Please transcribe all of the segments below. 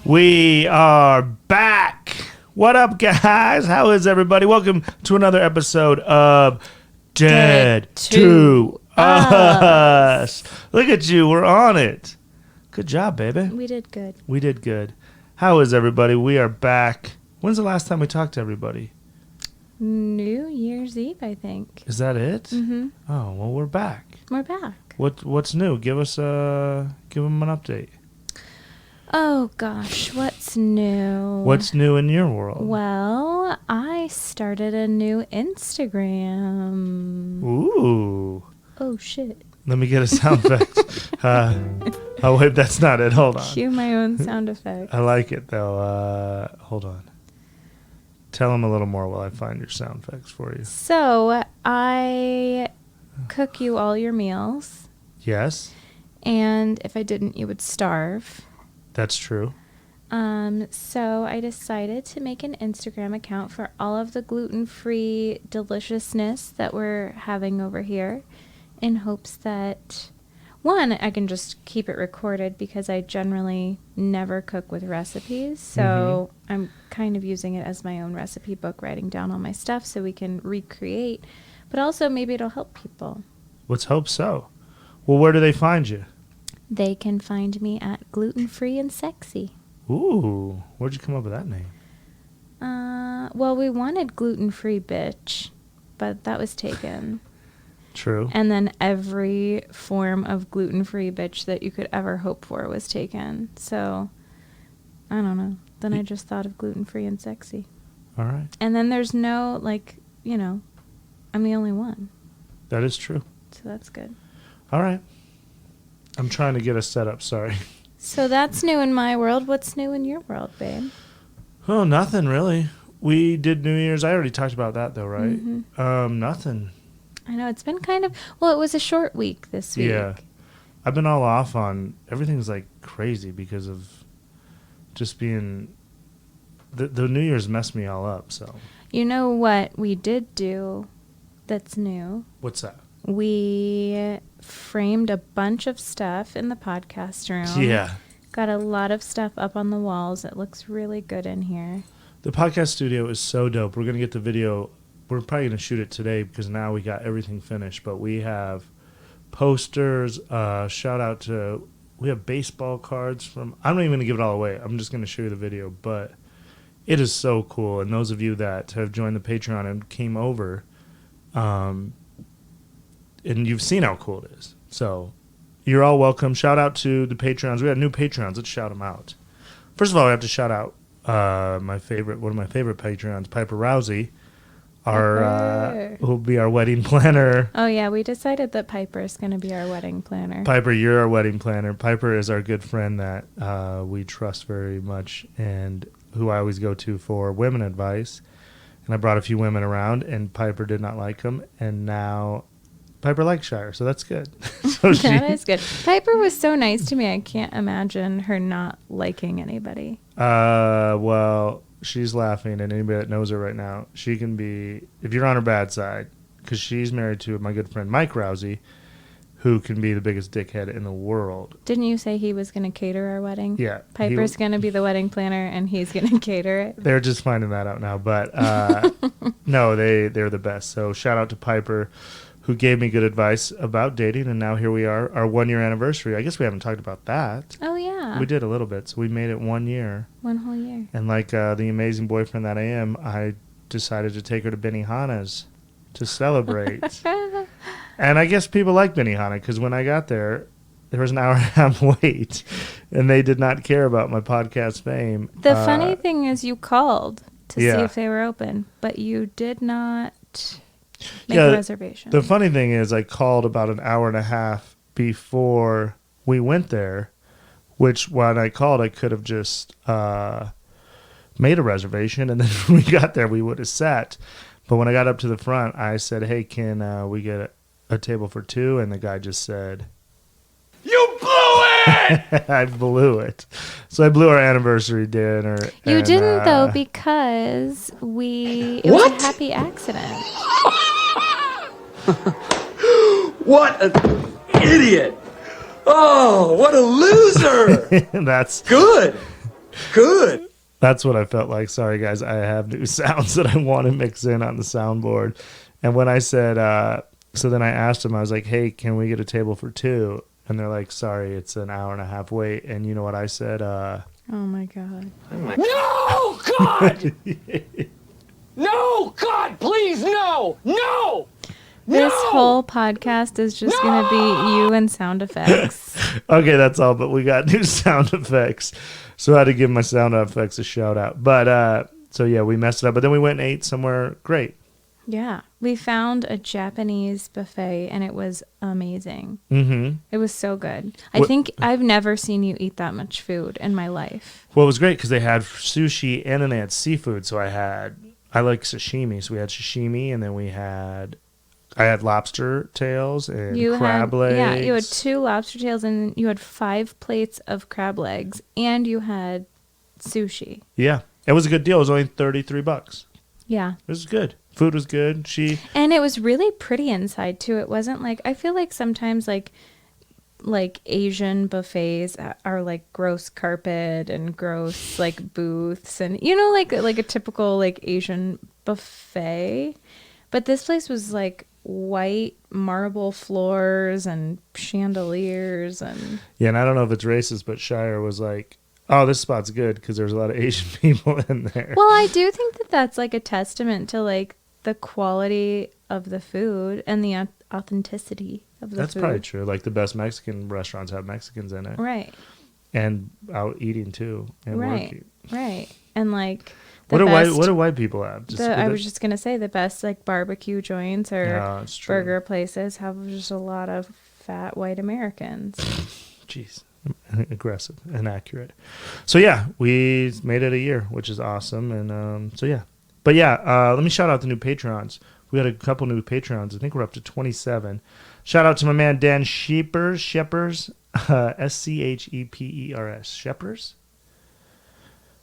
We are back. What up, guys? How is everybody? Welcome to another episode of Dead to Us. Look at you. We're on it. Good job, baby. We did good. We did good. How is everybody? We are back. When's the last time we talked to everybody? New Year's Eve, I think. Is that it? Mm-hmm. Oh, well, we're back. We're back. What's new? Give them an update. Oh, gosh. What's new? What's new in your world? Well, I started a new Instagram. Ooh. Oh, shit. Let me get a sound effect. Oh, wait, that's not it. Hold on. Cue my own sound effect. I like it, though. Hold on. Tell them a little more while I find your sound effects for you. So, I cook you all your meals. Yes. And if I didn't, you would starve. That's true. So I decided to make an Instagram account for all of the gluten-free deliciousness that we're having over here in hopes that, one, I can just keep it recorded because I generally never cook with recipes. So I'm kind of using it as my own recipe book, writing down all my stuff so we can recreate. But also maybe it'll help people. Let's hope so. Well, where do they find you? They can find me at Gluten-Free and Sexy. Ooh, where'd you come up with that name? Well, we wanted gluten-free bitch, but that was taken. True. And then every form of gluten-free bitch that you could ever hope for was taken. So, I don't know. Then I just thought of gluten-free and sexy. All right. And then there's no, I'm the only one. That is true. So that's good. All right. I'm trying to get us set up. Sorry. So that's new in my world. What's new in your world, babe? Oh, nothing really. We did New Year's. I already talked about that, though, right? Mm-hmm. Nothing. I know. It's been it was a short week this week. Yeah. I've been all off on everything's like crazy because of just being the New Year's messed me all up. So You know what we did do that's new? What's that? We framed a bunch of stuff in the podcast room. Yeah. Got a lot of stuff up on the walls. It looks really good in here. The podcast studio is so dope. We're going to get the video. We're probably going to shoot it today because now we got everything finished. But we have posters. Shout out to, we have baseball cards from, I'm not even going to give it all away. I'm just going to show you the video. But it is so cool. And those of you that have joined the Patreon and came over, and you've seen how cool it is. So you're all welcome. Shout out to the Patreons. We got new Patreons. Let's shout them out. First of all, I have to shout out one of my favorite Patreons, Piper Rousey, who'll be our wedding planner. Oh, yeah. We decided that Piper is going to be our wedding planner. Piper, you're our wedding planner. Piper is our good friend that we trust very much and who I always go to for women advice. And I brought a few women around, and Piper did not like them. And now Piper likes Shire, so that's good. That is good. Piper was so nice to me. I can't imagine her not liking anybody. Well, she's laughing, and anybody that knows her right now, she can be, if you're on her bad side, because she's married to my good friend Mike Rousey, who can be the biggest dickhead in the world. Didn't you say he was going to cater our wedding? Yeah. Piper's going to be the wedding planner, and he's going to cater it. They're just finding that out now, but no, they're the best. So shout out to Piper, who gave me good advice about dating, and now here we are, our 1 year anniversary. I guess we haven't talked about that. Oh, yeah. We did a little bit, so we made it 1 year. 1 whole year. And like the amazing boyfriend that I am, I decided to take her to Benihana's to celebrate. And I guess people like Benihana, because when I got there was an hour and a half wait, and they did not care about my podcast fame. The funny thing is you called to see if they were open, but you did not make a reservation. The funny thing is I called about an hour and a half before we went there, which when I called, I could have just made a reservation, and then when we got there, we would have sat. But when I got up to the front, I said, hey, can we get a table for two? And the guy just said, you blew it! I blew it. So I blew our anniversary dinner. You didn't, though, because it was a happy accident. What an idiot! Oh, what a loser! That's good. Good. That's what I felt like. Sorry, guys. I have new sounds that I want to mix in on the soundboard. And when I said, so then I asked them, I was like, hey, can we get a table for two? And they're like, sorry, it's an hour and a half wait. And you know what I said? Oh my God. No, God! No, God, please, no! No! This whole podcast is just going to be you and sound effects. Okay, that's all. But we got new sound effects. So I had to give my sound effects a shout out. But so yeah, we messed it up. But then we went and ate somewhere great. Yeah. We found a Japanese buffet and it was amazing. Mm-hmm. It was so good. I think I've never seen you eat that much food in my life. Well, it was great because they had sushi and then they had seafood. So I like sashimi. So we had sashimi and then I had lobster tails and crab legs. Yeah, you had 2 lobster tails and you had 5 plates of crab legs and you had sushi. Yeah. It was a good deal. It was only $33. Yeah. It was good. Food was good. And it was really pretty inside too. It wasn't like, I feel like sometimes like Asian buffets are like gross carpet and gross like booths and like a typical like Asian buffet. But this place was like white marble floors and chandeliers and Yeah, and I don't know if it's racist, but Shire was like, oh, this spot's good because there's a lot of Asian people in there. Well, I do think that that's like a testament to like the quality of the food and the authenticity of the That's food. probably true. Like the best Mexican restaurants have Mexicans in it. Right. And out eating too. And working. Right. And like what do white people have? I was just gonna say the best like barbecue joints or burger places have just a lot of fat white Americans. Jeez. Aggressive and accurate. So yeah, we made it a year, which is awesome. And so yeah. But yeah, let me shout out the new Patreons. We had a couple new Patreons. I think we're up to 27. Shout out to my man Dan Shepers, Schepers, Schepers.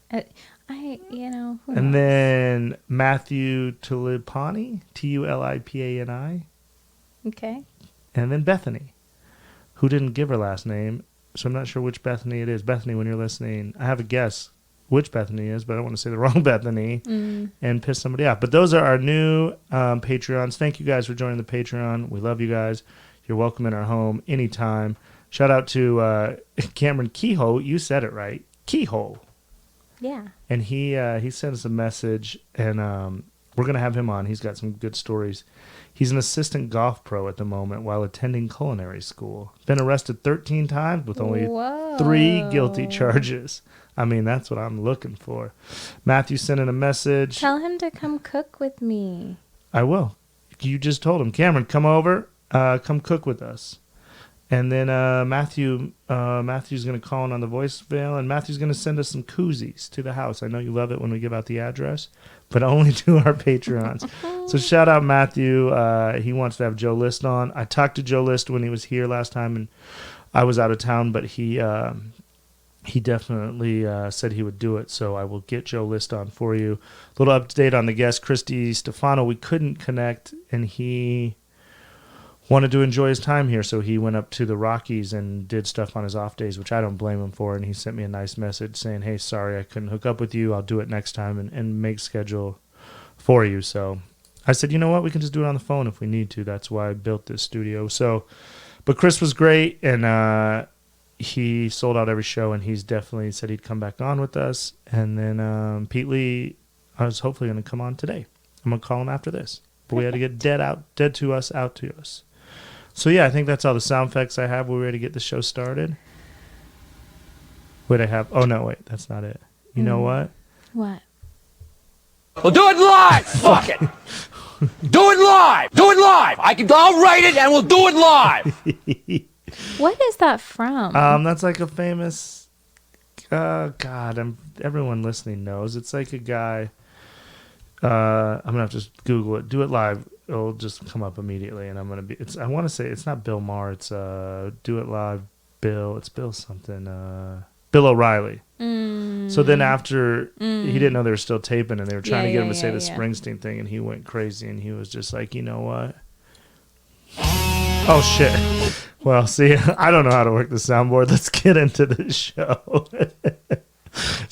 And then Matthew Tulipani, Tulipani. Okay. And then Bethany, who didn't give her last name. So I'm not sure which Bethany it is. Bethany, when you're listening, I have a guess which Bethany is, but I don't want to say the wrong Bethany and piss somebody off. But those are our new Patreons. Thank you guys for joining the Patreon. We love you guys. You're welcome in our home anytime. Shout out to Cameron Kehoe. You said it right. Kehoe. Yeah. And he sent us a message, and we're going to have him on. He's got some good stories. He's an assistant golf pro at the moment while attending culinary school. Been arrested 13 times with only 3 guilty charges. I mean, that's what I'm looking for. Matthew sent in a message. Tell him to come cook with me. I will. You just told him, Cameron, come over, come cook with us. And then Matthew's going to call in on the voicemail, and Matthew's going to send us some koozies to the house. I know you love it when we give out the address, but only to our Patreons. So shout out Matthew. He wants to have Joe List on. I talked to Joe List when he was here last time, and I was out of town, but he definitely said he would do it, so I will get Joe List on for you. A little update on the guest, Christy Stefano. We couldn't connect, and he wanted to enjoy his time here, so he went up to the Rockies and did stuff on his off days, which I don't blame him for, and he sent me a nice message saying, hey, sorry I couldn't hook up with you. I'll do it next time and make schedule for you. So I said, you know what? We can just do it on the phone if we need to. That's why I built this studio. So, but Chris was great, and he sold out every show, and he's definitely said he'd come back on with us. And then Pete Lee, I was hopefully going to come on today. I'm going to call him after this. But we had to get dead to us, out to us. So yeah, I think that's all the sound effects I have. We're ready to get the show started. Wait, oh no, wait, that's not it. You know what? What? We'll do it live! Fuck it! Do it live! Do it live! I'll write it and we'll do it live! What is that from? That's like a famous, everyone listening knows. It's like a guy, I'm gonna have to just Google it. Do it live. It'll just come up immediately, and I'm gonna be. I want to say it's not Bill Maher. It's Do It Live. Bill. It's Bill something. Bill O'Reilly. So then after he didn't know they were still taping, and they were trying to get him to say the Springsteen thing, and he went crazy, and he was just like, you know what? Oh shit. Well, see, I don't know how to work the soundboard. Let's get into the show.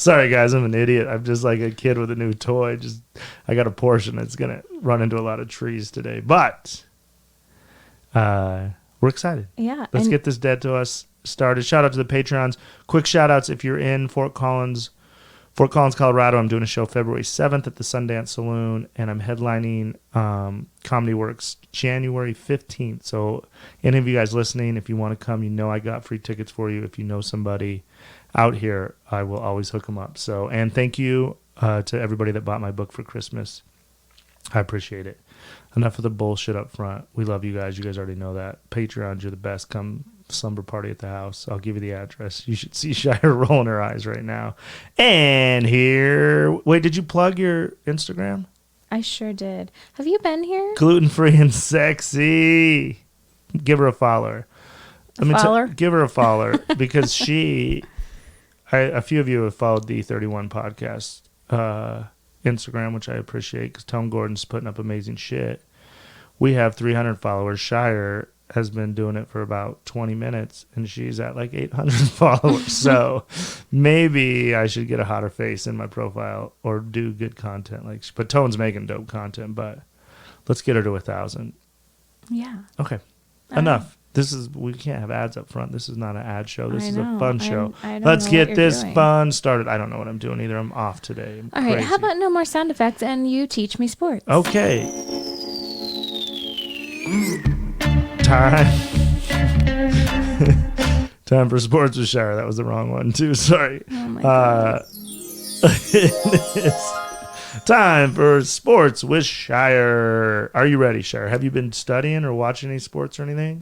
Sorry, guys, I'm an idiot. I'm just like a kid with a new toy. I got a Porsche, and it's going to run into a lot of trees today. But we're excited. Yeah. Let's get this Dead to Us started. Shout out to the Patreons. Quick shout outs if you're in Fort Collins, Colorado. I'm doing a show February 7th at the Sundance Saloon, and I'm headlining Comedy Works January 15th. So any of you guys listening, if you want to come, I got free tickets for you. If you know somebody out here, I will always hook them up. So, and thank you to everybody that bought my book for Christmas. I appreciate it. Enough of the bullshit up front. We love you guys. You guys already know that. Patreons, you're the best. Come slumber party at the house. I'll give you the address. You should see Shire rolling her eyes right now. And here, wait, did you plug your Instagram? I sure did. Have you been here? Gluten free and sexy. Give her a follower. Give her a follower because a few of you have followed the 31 podcast Instagram, which I appreciate because Tone Gordon's putting up amazing shit. We have 300 followers. Shire has been doing it for about 20 minutes, and she's at like 800 followers. So maybe I should get a hotter face in my profile or do good content. But Tone's making dope content, but let's get her to 1,000. Yeah. Okay. Enough. We can't have ads up front. This is not an ad show. This is a fun show. Let's get this fun started. I don't know what I'm doing either. I'm off today. All right. How about no more sound effects and you teach me sports? Okay. Time for sports with Shire. That was the wrong one too. Sorry. Oh my God. It's time for sports with Shire. Are you ready, Shire? Have you been studying or watching any sports or anything?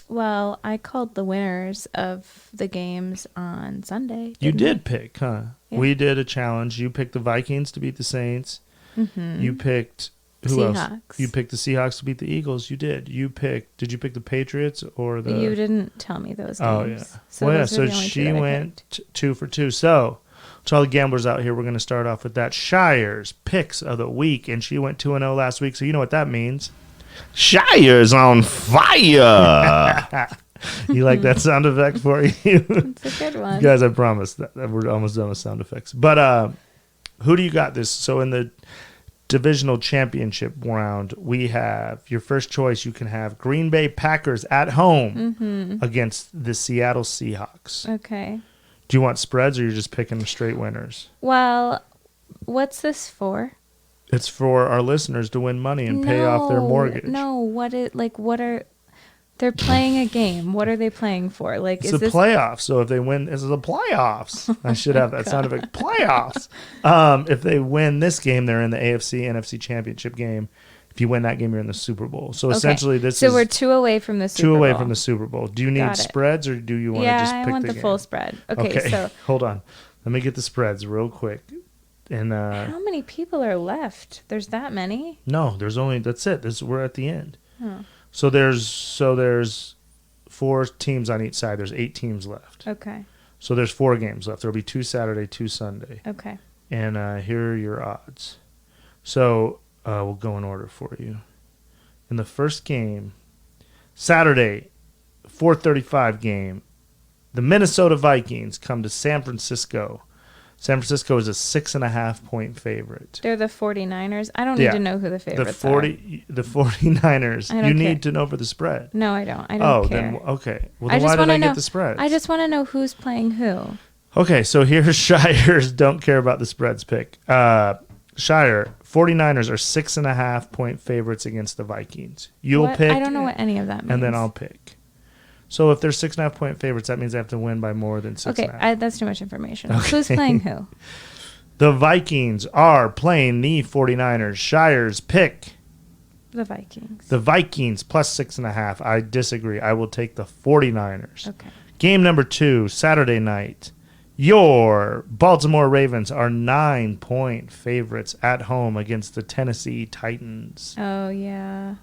Well, I called the winners of the games on Sunday. You did pick, huh? Yeah. We did a challenge. You picked the Vikings to beat the Saints. Mm-hmm. You picked who Seahawks. else? You picked the Seahawks to beat the Eagles. You did. Did you pick the Patriots or the? You didn't tell me those games. Oh yeah. So well, yeah. those So are the only two she that I went picked. 2 for 2. So to all the gamblers out here, we're going to start off with that Shire's picks of the week, and she went 2-0 last week. So you know what that means. Shire's on fire. You like that sound effect for you? It's a good one. Guys, I promise that we're almost done with sound effects. But who do you got this? So in the divisional championship round, we have your first choice. You can have Green Bay Packers at home against the Seattle Seahawks. Okay. Do you want spreads or you're just picking straight winners? Well, what's this for? It's for our listeners to win money and pay off their mortgage. No, what are they're playing a game. What are they playing for? Like, It's is the this playoffs. So if they win, this is the playoffs. I should have that sound effect. Playoffs. If they win this game, they're in the AFC, NFC championship game. If you win that game, you're in the Super Bowl. So essentially, this is we're 2 away from the Super Bowl. 2 away from the Super Bowl. Do you need Got it. spreads or do you want to just pick I want the game? full spread. Okay, so hold on. Let me get the spreads real quick. And how many people are left? There's that many? no, that's it. We're at the end. Oh, So there's 4 teams on each side. There's 8 teams left. okay. So there's 4 games left. There'll be 2 Saturday, 2 Sunday. Okay. And here are your odds. So we'll go in order for you. In the first game, Saturday, 4:35 game, the Minnesota Vikings come to San Francisco. San Francisco is a 6.5 point favorite. They're the 49ers. I don't need to know who the favorites are. The 49ers. I don't You care. need to know for the spread. No, I don't. I don't care. Then okay. Well, I then just why did wanna I know- get the spreads? I just want to know who's playing who. Okay, so here's Shire's don't care about the spreads pick. Shire, 49ers are 6.5 point favorites against the Vikings. You'll What? pick. I don't know what any of that means. And then I'll pick. So if they're 6.5 point favorites, that means they have to win by more than 6.5. Okay, that's too much information. Okay. Who's playing who? The Vikings are playing the 49ers. Shire's pick. The Vikings. The Vikings plus 6.5. I disagree. I will take the 49ers. Okay. Game number 2, Saturday night. Your Baltimore Ravens are 9 point favorites at home against the Tennessee Titans. Oh, yeah.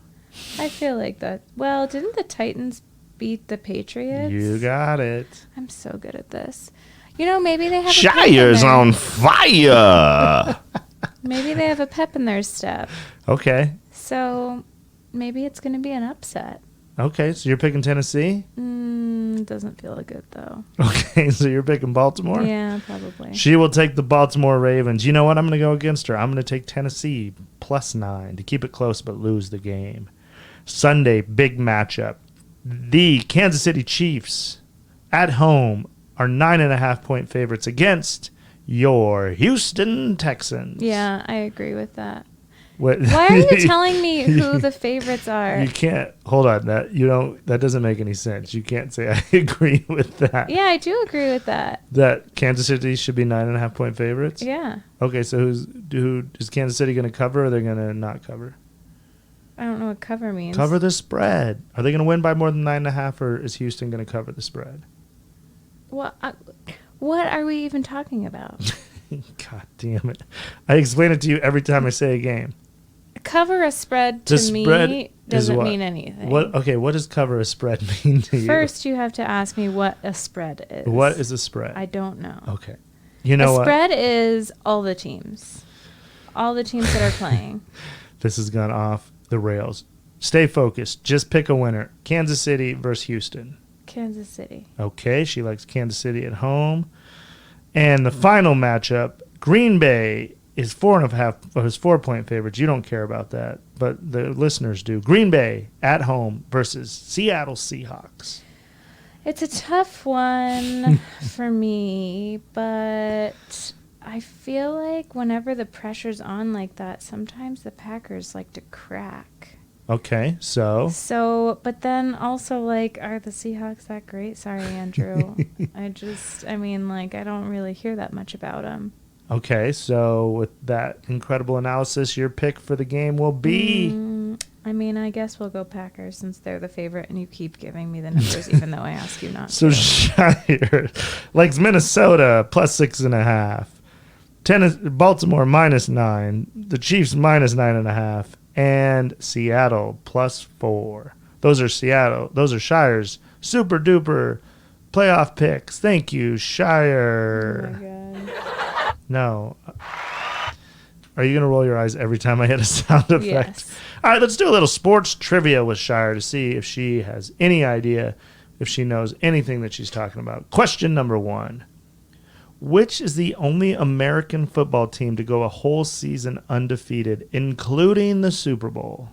I feel like that. Well, didn't the Titans beat the Patriots? You got it. I'm so good at this. You know, maybe they have Shire's on fire. Maybe they have a pep in their step. Okay. So maybe it's going to be an upset. Okay, so you're picking Tennessee? Doesn't feel good, though. Okay, so you're picking Baltimore? Yeah, probably. She will take the Baltimore Ravens. You know what? I'm going to go against her. I'm going to take Tennessee +9 to keep it close but lose the game. Sunday, big matchup. The Kansas City Chiefs at home are 9.5-point favorites against your Houston Texans. Yeah, I agree with that. What? Why are you telling me who the favorites are? You can't. Hold on. That doesn't make any sense. You can't say I agree with that. Yeah, I do agree with that. That Kansas City should be 9.5-point favorites? Yeah. Okay, so who is Kansas City going to cover, or are they going to not cover? I don't know what cover means. Cover the spread. Are they going to win by more than 9.5, or is Houston going to cover the spread? What are we even talking about? God damn it. I explain it to you every time I say a game. Cover a spread The to spread me is doesn't what? mean anything. What does cover a spread mean to you? First, you have to ask me what a spread is. What is a spread? I don't know. Okay. You know a what? spread is all the teams. All the teams that are playing. This has gone off the rails. Stay focused. Just pick a winner. Kansas City versus Houston. Kansas City. Okay, she likes Kansas City at home. And the final matchup, Green Bay is 4.5 favorites. You don't care about that, but the listeners do. Green Bay at home versus Seattle Seahawks. It's a tough one for me, but I feel like whenever the pressure's on like that, sometimes the Packers like to crack. Okay, so But then also, like, are the Seahawks that great? Sorry, Andrew. I don't really hear that much about them. okay, so with that incredible analysis, your pick for the game will be I guess we'll go Packers since they're the favorite, and you keep giving me the numbers even though I ask you not so to. Shire likes Minnesota +6.5, Baltimore -9, the Chiefs -9.5. And Seattle +4. Those are Shire's super duper playoff picks. Thank you, Shire. Oh my God. No. Are you going to roll your eyes every time I hit a sound effect? Yes. All right, let's do a little sports trivia with Shire to see if she has any idea, if she knows anything that she's talking about. Question number 1. Which is the only American football team to go a whole season undefeated, including the Super Bowl?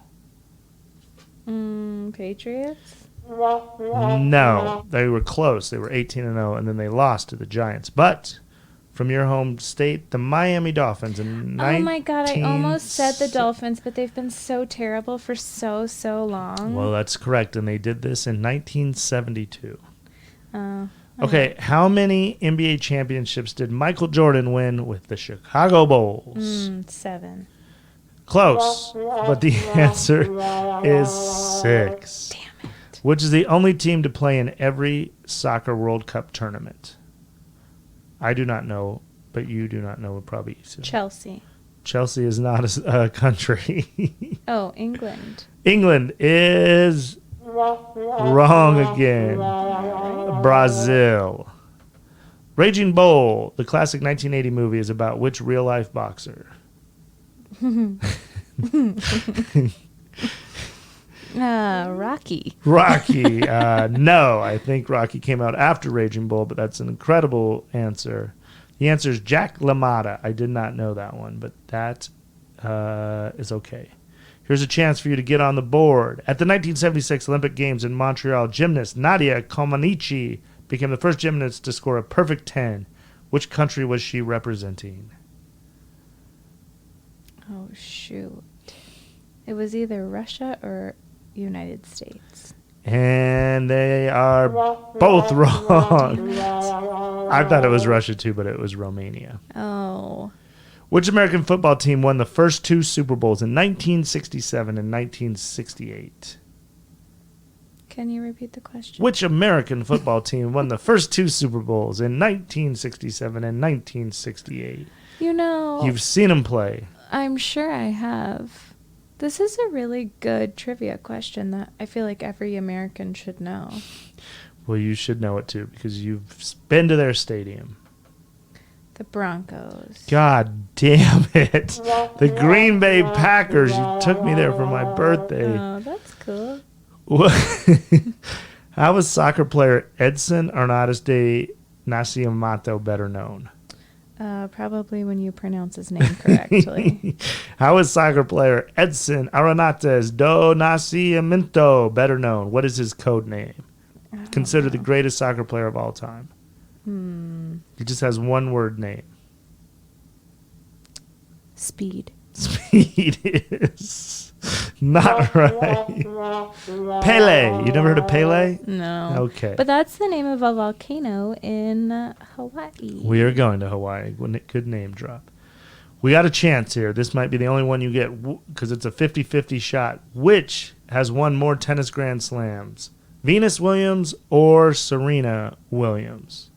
Patriots? No, they were close. They were 18-0, and then they lost to the Giants. But from your home state, the Miami Dolphins in Oh my God, I almost said the Dolphins, but they've been so terrible for so long. Well, that's correct, and they did this in 1972. Oh. Okay, how many NBA championships did Michael Jordan win with the Chicago Bulls? 7. Close, but the answer is 6. Damn it. Which is the only team to play in every soccer World Cup tournament? I do not know, but you do not know probably. Chelsea. Chelsea is not a country. Oh, England. England is wrong again. Brazil. Raging Bull, the classic 1980 movie, is about which real-life boxer? Rocky. Rocky. No, I think Rocky came out after Raging Bull, but that's an incredible answer. The answer is Jack LaMotta. I did not know that one, but that is okay. Here's a chance for you to get on the board. At the 1976 Olympic Games in Montreal, gymnast Nadia Comaneci became the first gymnast to score a perfect 10. Which country was she representing? Oh, shoot. It was either Russia or United States. And they are both wrong. I thought it was Russia too, but it was Romania. Oh. Which American football team won the first 2 Super Bowls in 1967 and 1968? Can you repeat the question? Which American football team won the first 2 Super Bowls in 1967 and 1968? You know, You've seen them play. I'm sure I have. This is a really good trivia question that I feel like every American should know. Well, you should know it too because you've been to their stadium. The Broncos. God damn it. The Green Bay Packers. You took me there for my birthday. Oh, that's cool. How is soccer player Edson Arnaiz de Nascimento better known? Probably when you pronounce his name correctly. How is soccer player Edson Arantes do Nascimento better known? What is his code name? Considered the greatest soccer player of all time. He just has one word name. Speed. Speed is not right. Pele. You never heard of Pele? No. Okay. But that's the name of a volcano in Hawaii. We are going to Hawaii. Good name drop. We got a chance here. This might be the only one you get because it's a 50-50 shot. Which has won more tennis Grand Slams? Venus Williams or Serena Williams?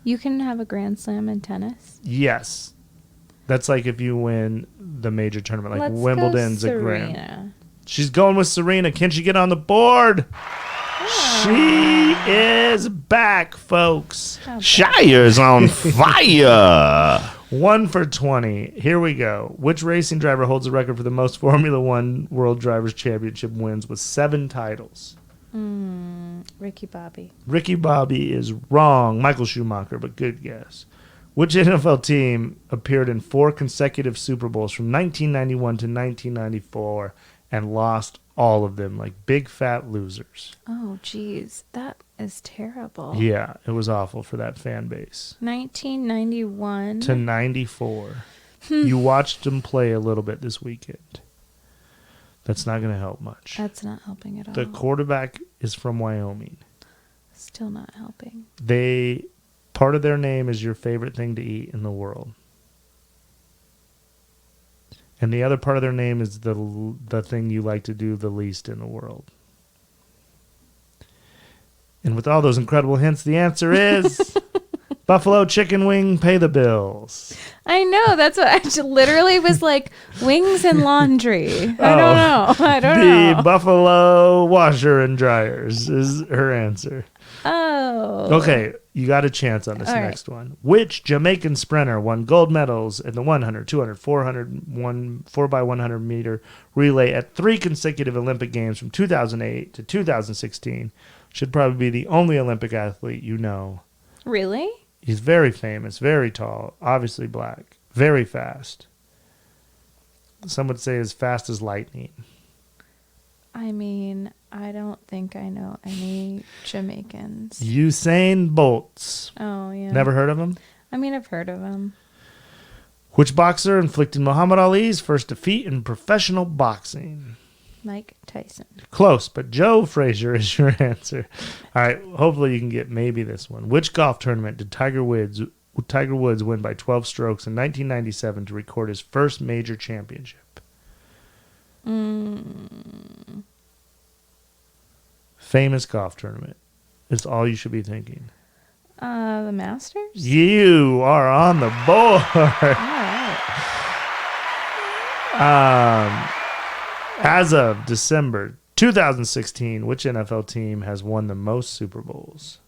You can have a Grand Slam in tennis. Yes. That's like if you win the major tournament, like Let's Wimbledon's go a grand. Serena. She's going with Serena. Can she get on the board? She is back, folks. Shire's on fire. 1 for 20. Here we go. Which racing driver holds the record for the most Formula One World Drivers' Championship wins with 7 titles? Ricky Bobby. Ricky Bobby is wrong. Michael Schumacher, but good guess. Which NFL team appeared in 4 consecutive Super Bowls from 1991 to 1994 and lost all of them like big fat losers? Oh, geez. That is terrible. Yeah, it was awful for that fan base. 1991. To 94. You watched them play a little bit this weekend. That's not going to help much. That's not helping at all. The quarterback is from Wyoming. Still not helping. Part of their name is your favorite thing to eat in the world. And the other part of their name is the thing you like to do the least in the world. And with all those incredible hints, the answer is Buffalo Chicken Wing, pay the bills. I know. That's what I just literally was like, wings and laundry. I don't know. The Buffalo Washer and Dryers is her answer. Oh. Okay, you got a chance on this All right. next one. Which Jamaican sprinter won gold medals in the 100, 200, 400, 4x100 meter relay at 3 consecutive Olympic Games from 2008 to 2016? Should probably be the only Olympic athlete you know. Really? He's very famous, very tall, obviously black, very fast. Some would say as fast as lightning. I mean, I don't think I know any Jamaicans. Usain Bolt. Oh, yeah. Never heard of him? I mean, I've heard of him. Which boxer inflicted Muhammad Ali's first defeat in professional boxing? Mike Tyson. Close, but Joe Frazier is your answer. All right, hopefully you can get maybe this one. Which golf tournament did Tiger Woods win by 12 strokes in 1997 to record his first major championship? Famous golf tournament. It's all you should be thinking. The Masters? You are on the board. All right. As of December 2016, which NFL team has won the most Super Bowls?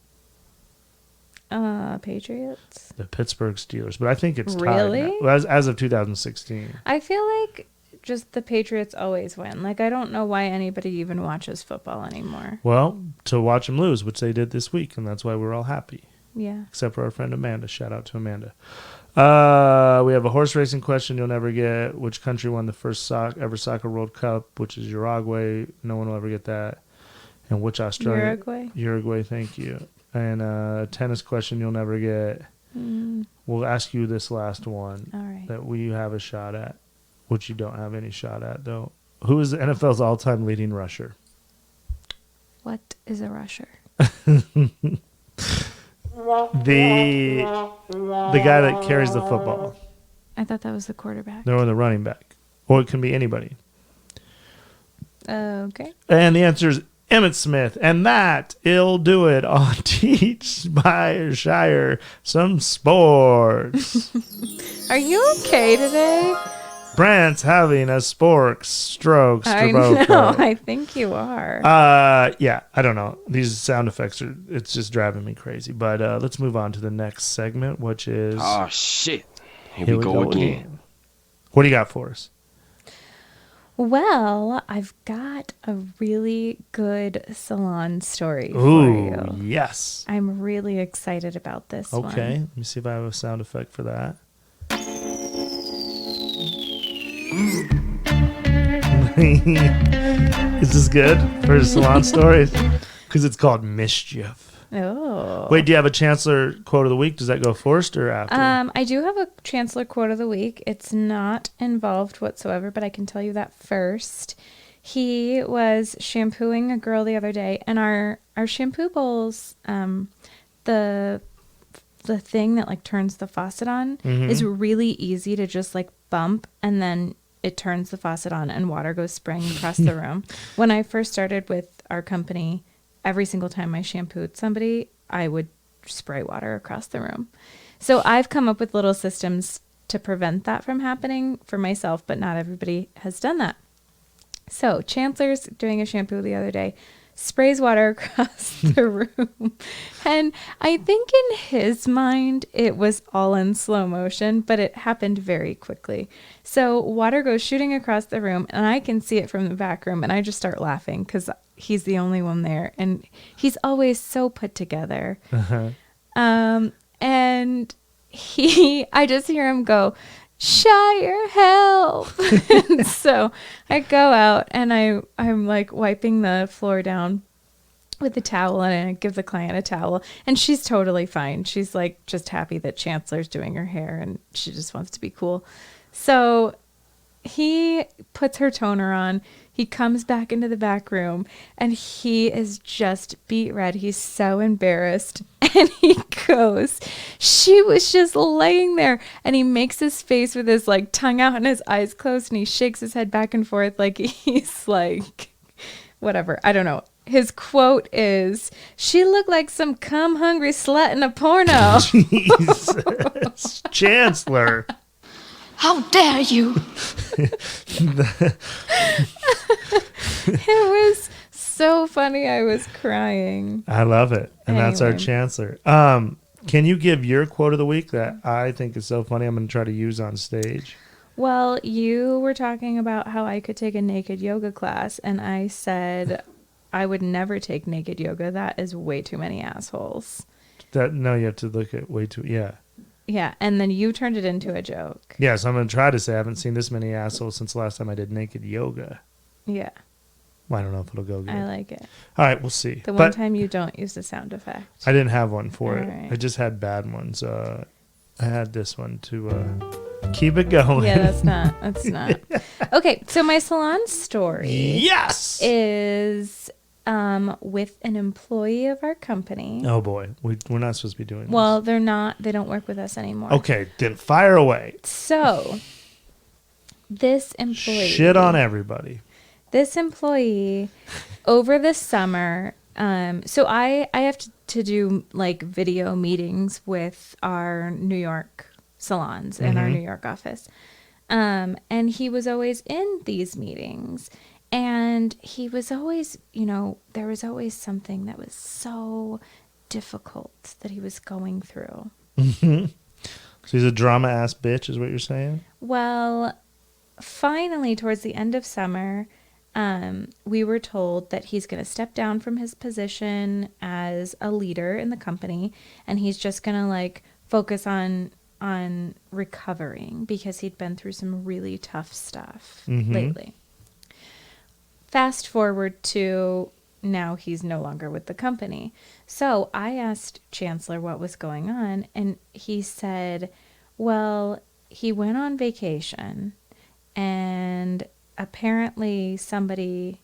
Patriots? The Pittsburgh Steelers. But I think it's tied Really? now. As of 2016. I feel like just the Patriots always win. Like, I don't know why anybody even watches football anymore. Well, to watch them lose, which they did this week, and that's why we're all happy. Yeah. Except for our friend Amanda. Shout out to Amanda. We have a horse racing question you'll never get. Which country won the first ever soccer World Cup, which is Uruguay? No one will ever get that. And which Australian? Uruguay? Uruguay, thank you. And a tennis question you'll never get. We'll ask you this last one. All right. That we have a shot at, which you don't have any shot at, though. Who is the NFL's all-time leading rusher? What is a rusher? The guy that carries the football. I thought that was the quarterback. No, the running back. Or it can be anybody. Okay. And the answer is Emmitt Smith. And that'll do it on Teach by Shire Some Sports. Are you okay today? Brandt's having a stroke. I know. I think you are. Yeah, I don't know. These sound effects it's just driving me crazy. But let's move on to the next segment, which is Oh, shit. Here we go again. What do you got for us? Well, I've got a really good salon story for Ooh, you. yes. I'm really excited about this one. Okay, let me see if I have a sound effect for that. Is this good for salon stories? Because it's called Mischief. Oh. Wait, do you have a Chancellor quote of the week? Does that go first or after? I do have a Chancellor quote of the week. It's not involved whatsoever, but I can tell you that first. He was shampooing a girl the other day, and our shampoo bowls, the thing that like turns the faucet on is really easy to just like bump, and then it turns the faucet on and water goes spraying across the room. When I first started with our company, every single time I shampooed somebody, I would spray water across the room. So I've come up with little systems to prevent that from happening for myself, but not everybody has done that. So Chancellor's doing a shampoo the other day, sprays water across the room. And I think in his mind, it was all in slow motion, but it happened very quickly. So water goes shooting across the room, and I can see it from the back room, and I just start laughing because he's the only one there. And he's always so put together. Uh-huh. And I just hear him go, "Shire, help." And so I go out and I'm like wiping the floor down with a towel, and I give the client a towel, and she's totally fine. She's like just happy that Chancellor's doing her hair, and she just wants to be cool. So he puts her toner on. He comes back into the back room, and he is just beet red. He's so embarrassed. And he goes, "She was just laying there." And he makes his face with his like tongue out and his eyes closed, and he shakes his head back and forth like he's like, whatever. I don't know. His quote is, "She looked like some cum-hungry slut in a porno." Jesus. Chancellor. How dare you? It was so funny. I was crying. I love it. And that's our Anyway. Chancellor. Can you give your quote of the week that I think is so funny I'm going to try to use on stage? Well, you were talking about how I could take a naked yoga class, and I said I would never take naked yoga. That is way too many assholes. No, you have to look at way too, yeah. Yeah, and then you turned it into a joke. Yeah, so I'm going to try to say I haven't seen this many assholes since the last time I did naked yoga. Yeah, Well, I don't know if it'll go good. I like it. All right, we'll see. The one But time you don't use the sound effect. I didn't have one for All it. right. I just had bad ones. I had this one to keep it going. Yeah, that's not. Okay, so my salon story Yes! is with an employee of our company. Oh, boy. We're not supposed to be doing this. Well, they don't work with us anymore. Okay, then fire away. So, this employee. Shit on everybody. This employee, over the summer, so I have to do like video meetings with our New York salons in our New York office. And he was always in these meetings. And he was always, there was always something that was so difficult that he was going through. So he's a drama ass bitch, is what you're saying? Well, finally, towards the end of summer, we were told that he's going to step down from his position as a leader in the company, and he's just going to like focus on recovering because he'd been through some really tough stuff lately. Fast forward to now he's no longer with the company. So I asked Chancellor what was going on, and he said, well, he went on vacation, and apparently somebody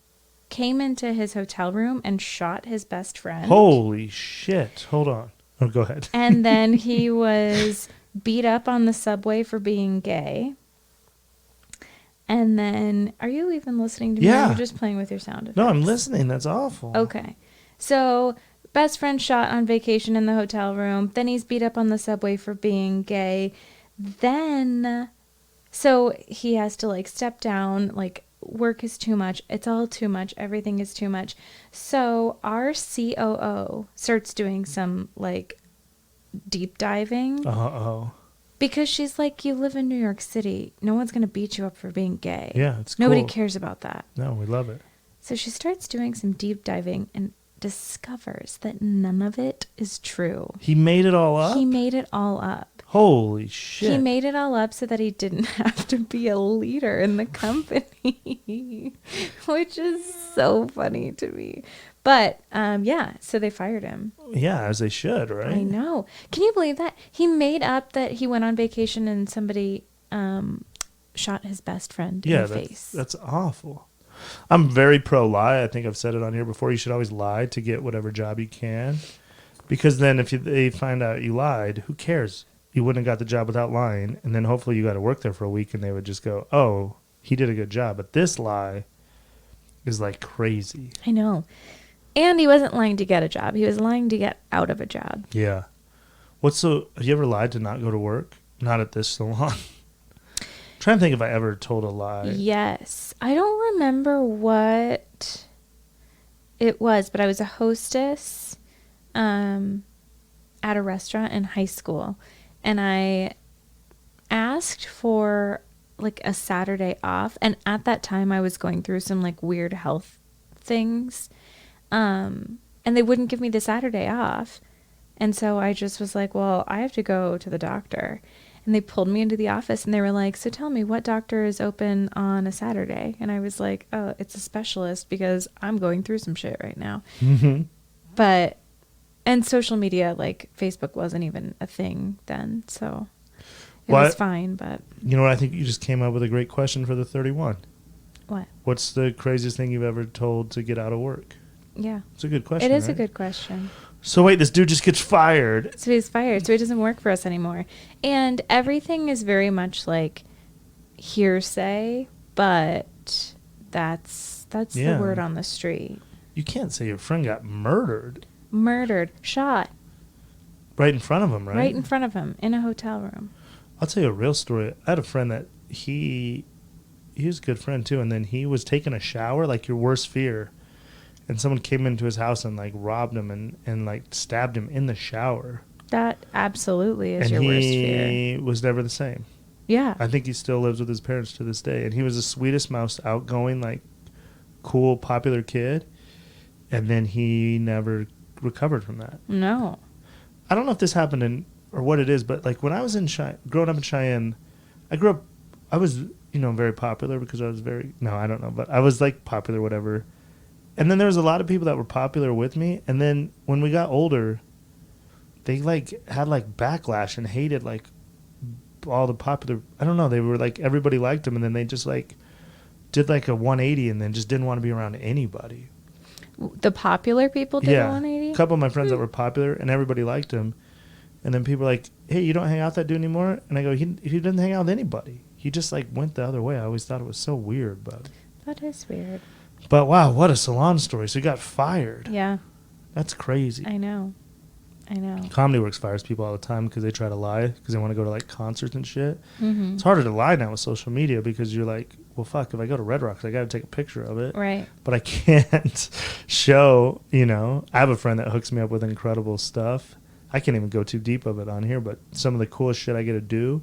came into his hotel room and shot his best friend. Holy shit. Hold on. Oh, go ahead. And then he was beat up on the subway for being gay. And then, are you even listening to me? Yeah. Or you're just playing with your sound effects? No, I'm listening. That's awful. Okay. So, best friend shot on vacation in the hotel room. Then he's beat up on the subway for being gay. Then, so he has to like step down, like work is too much. It's all too much. Everything is too much. So our COO starts doing some like deep diving. Uh-oh. Because she's like, you live in New York City. No one's going to beat you up for being gay. Yeah, it's Nobody cool. cares about that. No, we love it. So she starts doing some deep diving and discovers that none of it is true. He made it all up? He made it all up. Holy shit. He made it all up so that he didn't have to be a leader in the company, which is so funny to me. But yeah, so they fired him. Yeah, as they should, right? I know. Can you believe that? He made up that he went on vacation and somebody shot his best friend in the face. That's awful. I'm very pro lie. I think I've said it on here before. You should always lie to get whatever job you can. Because then if they find out you lied, who cares? You wouldn't have got the job without lying. And then hopefully you got to work there for a week and they would just go, oh, he did a good job. But this lie is like crazy. I know. And he wasn't lying to get a job. He was lying to get out of a job. Yeah. Have you ever lied to not go to work? Not at this salon. Trying to think if I ever told a lie. Yes. I don't remember what it was, but I was a hostess at a restaurant in high school. And I asked for like a Saturday off. And at that time, I was going through some like weird health things. And they wouldn't give me the Saturday off. And so I just was like, well, I have to go to the doctor. And they pulled me into the office and they were like, so tell me, what doctor is open on a Saturday? And I was like, oh, it's a specialist because I'm going through some shit right now. Mm-hmm. But, and social media, like Facebook wasn't even a thing then. So it was fine, but. You know what? I think you just came up with a great question for the 31. What? What's the craziest thing you've ever told to get out of work? Yeah. It's a good question. It is right? a good question. So wait, this dude just gets fired. So he's fired. So he doesn't work for us anymore. And everything is very much like hearsay, but that's Yeah. the word on the street. You can't say your friend got murdered Murdered, shot, right in front of him, right? right in front of him in a hotel room. I'll tell you a real story. I had a friend that he was a good friend too, and then he was taking a shower, like your worst fear. And someone came into his house and like robbed him and like stabbed him in the shower. That absolutely is And your worst fear. he was never the same. Yeah. I think he still lives with his parents to this day. And he was the sweetest, most outgoing, like cool, popular kid. And then he never recovered from that. No. I don't know if this happened in or what it is, but like when I was in growing up in Cheyenne, I was, very popular because I was I don't know, but I was like popular, whatever. And then there was a lot of people that were popular with me. And then when we got older, they like had like backlash and hated like all the popular. I don't know. They were like, everybody liked them. And then they just like did like a 180 and then just didn't want to be around anybody. The popular people did a 180? A couple of my friends that were popular and everybody liked him. And then people were like, hey, you don't hang out with that dude anymore? And I go, he didn't hang out with anybody. He just like went the other way. I always thought it was so weird, but. That is weird. But wow, what a salon story. So he got fired. Yeah. That's crazy. I know. Comedy Works fires people all the time because they try to lie because they want to go to like concerts and shit. Mm-hmm. It's harder to lie now with social media because you're like, well, fuck, if I go to Red Rocks, I got to take a picture of it. Right. But I can't show, I have a friend that hooks me up with incredible stuff. I can't even go too deep of it on here, but some of the coolest shit I get to do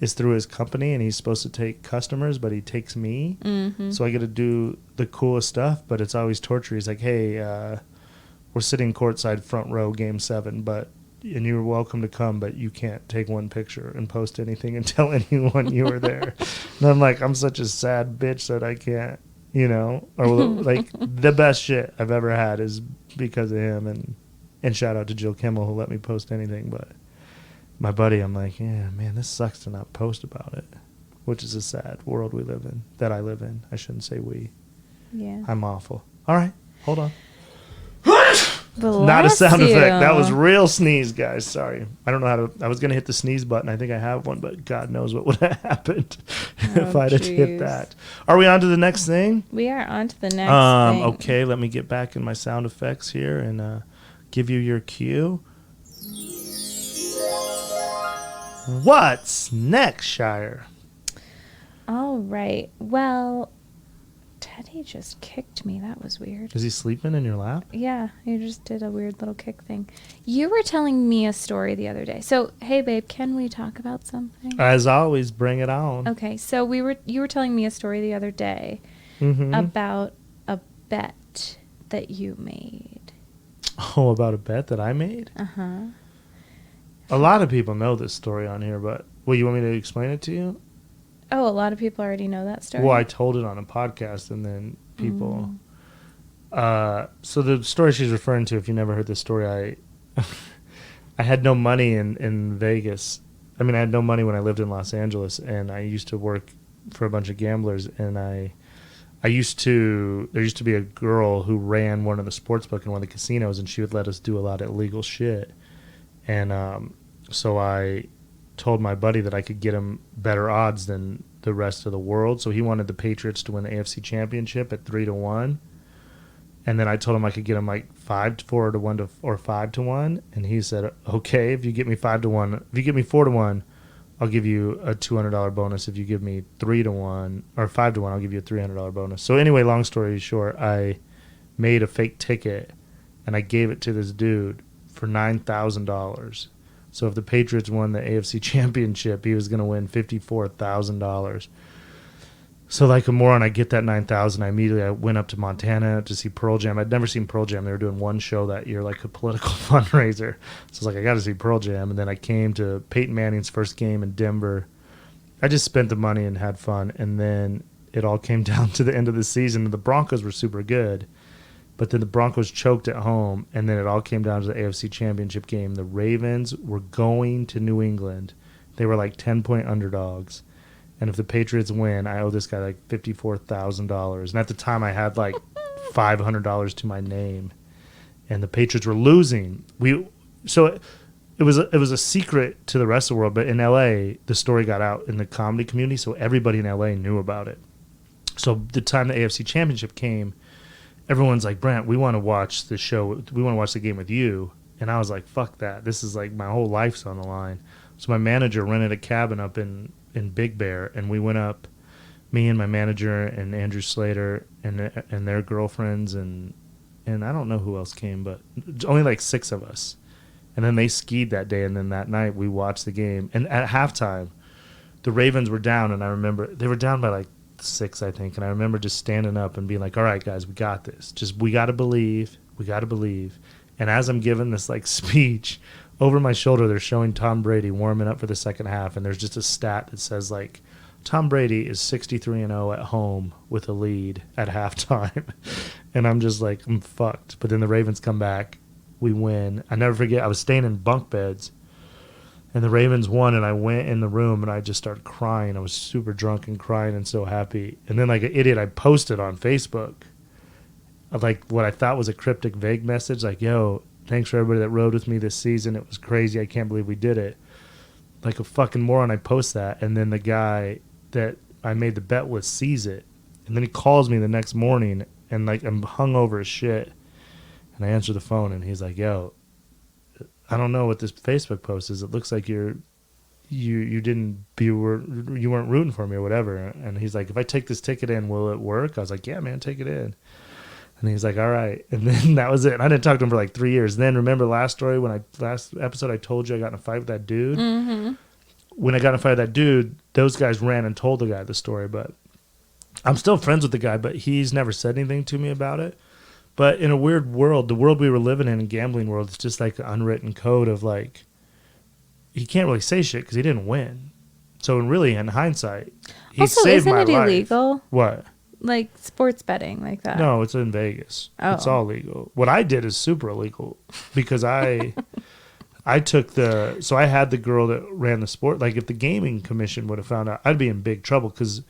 is through his company, and he's supposed to take customers, but he takes me. Mm-hmm. So I get to do the coolest stuff, but it's always torture. He's like, hey, we're sitting courtside front row game 7, and you're welcome to come, but you can't take one picture and post anything and tell anyone you were there. And I'm like, I'm such a sad bitch that I can't, or like the best shit I've ever had is because of him. And shout out to Jill Kimmel who let me post anything. But my buddy, I'm like, yeah, man, this sucks to not post about it, which is a sad world we live in, that I live in. I shouldn't say we. Yeah. I'm awful. All right, hold on. Bless Not a sound you. effect. That was real sneeze, guys. Sorry. I don't know how to. I was going to hit the sneeze button. I think I have one, but God knows what would have happened if I'd have hit that. Are we on to the next thing? We are on to the next thing. Okay, let me get back in my sound effects here and give you your cue. What's next, Shire? All right. Well, Eddie just kicked me. That was weird. Is he sleeping in your lap? Yeah, he just did a weird little kick thing. You were telling me a story the other day. So, hey, babe, can we talk about something? As always, bring it on. Okay, so you were telling me a story the other day Mm-hmm. about a bet that you made. Oh, about a bet that I made? Uh-huh. A lot of people know this story on here, but... Well, you want me to explain it to you? Oh, a lot of people already know that story. Well, I told it on a podcast, and then people... So the story she's referring to, if you never heard this story, I had no money in Vegas. I mean, I had no money when I lived in Los Angeles, and I used to work for a bunch of gamblers, and there used to be a girl who ran one of the sportsbook in one of the casinos, and she would let us do a lot of illegal shit. And so I told my buddy that I could get him better odds than the rest of the world. So he wanted the Patriots to win the AFC Championship at 3-1. And then I told him I could get him like 4-1 or 5-1. And he said, okay, if you get me 5-1, if you get me 4-1, I'll give you a $200 bonus. If you give me 3-1 or 5-1, I'll give you a $300 bonus. So anyway, long story short, I made a fake ticket and I gave it to this dude for $9,000. So if the Patriots won the AFC Championship, he was going to win $54,000. So like a moron, I get that $9,000. I went up to Montana to see Pearl Jam. I'd never seen Pearl Jam. They were doing one show that year, like a political fundraiser. So I was like, I got to see Pearl Jam. And then I came to Peyton Manning's first game in Denver. I just spent the money and had fun. And then it all came down to the end of the season. The Broncos were super good. But then the Broncos choked at home, and then it all came down to the AFC Championship game. The Ravens were going to New England. They were like 10-point underdogs. And if the Patriots win, I owe this guy like $54,000. And at the time, I had like $500 to my name. And the Patriots were losing. So it was a secret to the rest of the world. But in L.A., the story got out in the comedy community, so everybody in L.A. knew about it. So the time the AFC Championship came, everyone's like, Brandt, we want to watch the show. We want to watch the game with you. And I was like, fuck that. This is like my whole life's on the line. So my manager rented a cabin up in Big Bear. And we went up, me and my manager and Andrew Slater and their girlfriends. And I don't know who else came, but only like 6 of us. And then they skied that day. And then that night we watched the game. And at halftime, the Ravens were down. And I remember they were down by like 6, I think. And I remember just standing up and being like, all right, guys, we got this. Just, we got to believe. We got to believe. And as I'm giving this like speech, over my shoulder, they're showing Tom Brady warming up for the second half. And there's just a stat that says like, Tom Brady is 63-0 at home with a lead at halftime. And I'm just like, I'm fucked. But then the Ravens come back. We win. I never forget, I was staying in bunk beds. And the Ravens won, and I went in the room, and I just started crying. I was super drunk and crying and so happy. And then, like an idiot, I posted on Facebook, like, what I thought was a cryptic, vague message, like, yo, thanks for everybody that rode with me this season. It was crazy. I can't believe we did it. Like a fucking moron, I post that, and then the guy that I made the bet with sees it. And then he calls me the next morning, and, like, I'm hungover as shit. And I answer the phone, and he's like, yo, I don't know what this Facebook post is. It looks like you weren't rooting for me or whatever. And he's like, if I take this ticket in, will it work? I was like, yeah, man, take it in. And he's like, all right. And then that was it. And I didn't talk to him for like 3 years. And then remember last episode I told you I got in a fight with that dude? Mm-hmm. When I got in a fight with that dude, those guys ran and told the guy the story. But I'm still friends with the guy, but he's never said anything to me about it. But in a weird world, the world we were living in gambling world, it's just like an unwritten code of like, he can't really say shit because he didn't win. So really, in hindsight, he also, saved isn't my it life. Illegal? What? Like sports betting like that? No, it's in Vegas. Oh. It's all legal. What I did is super illegal because I took so I had the girl that ran the sport. Like if the gaming commission would have found out, I'd be in big trouble because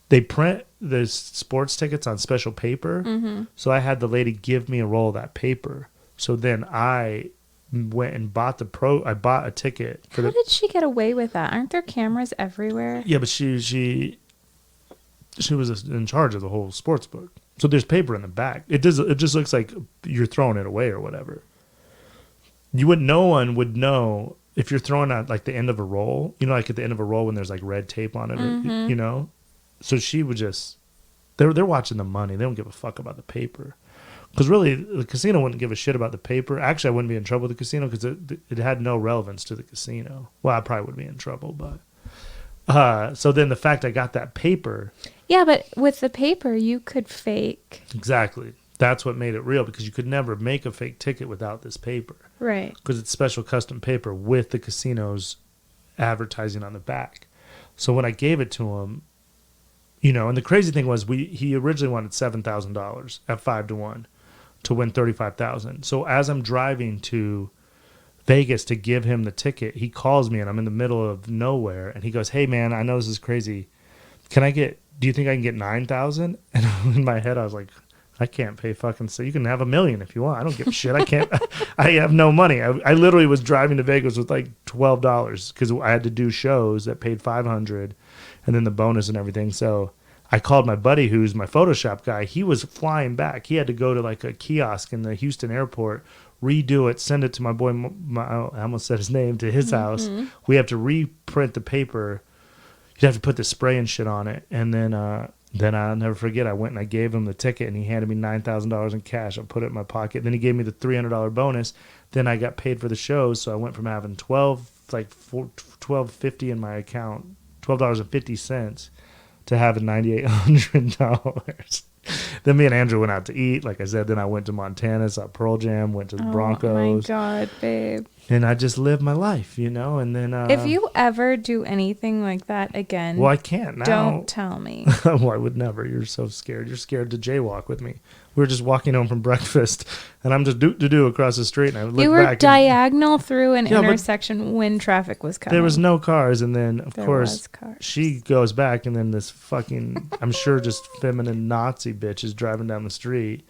they print the sports tickets on special paper. Mm-hmm. So I had the lady give me a roll of that paper. So then I went and bought I bought a ticket. How did she get away with that? Aren't there cameras everywhere? Yeah, but she was in charge of the whole sports book. So there's paper in the back. It just looks like you're throwing it away or whatever. No one would know if you're throwing at like the end of a roll. You know, like at the end of a roll when there's like red tape on it, or, you know. So she would just, They're watching the money. They don't give a fuck about the paper. Because really, the casino wouldn't give a shit about the paper. Actually, I wouldn't be in trouble with the casino because it had no relevance to the casino. Well, I probably would be in trouble, but so then the fact I got that paper. Yeah, but with the paper, you could fake. Exactly. That's what made it real, because you could never make a fake ticket without this paper. Right. Because it's special custom paper with the casino's advertising on the back. So when I gave it to him, and the crazy thing was he originally wanted $7,000 at 5-1 to win $35,000. So as I'm driving to Vegas to give him the ticket, he calls me and I'm in the middle of nowhere and he goes, "Hey man, I know this is crazy. Do you think I can get 9,000?" And in my head I was like, I can't pay fucking, so you can have $1 million if you want. I don't give a shit. I can't. I have no money. I literally was driving to Vegas with like $12 because I had to do shows that paid $500, and then the bonus and everything. So I called my buddy, who's my Photoshop guy. He was flying back. He had to go to like a kiosk in the Houston airport, redo it, send it to my boy. I almost said his name, to his house. We have to reprint the paper. You'd have to put the spray and shit on it, and then I'll never forget, I went and I gave him the ticket and he handed me $9,000 in cash. I put it in my pocket. Then he gave me the $300 bonus. Then I got paid for the shows. So I went from having $12.50 in my account, $12.50, to having $9,800. Then me and Andrew went out to eat. Like I said, then I went to Montana, saw Pearl Jam, went to the Broncos. Oh my God, babe. And I just lived my life, and then... if you ever do anything like that again... Well, I can't now. Don't tell me. Well, I would never. You're so scared. You're scared to jaywalk with me. We were just walking home from breakfast, and I'm just do across the street, and I look back. You were and, diagonal through an intersection when traffic was coming. There was no cars, and then, of There course, was cars. she goes back, and then this fucking, I'm sure just feminine Nazi bitch is driving down the street,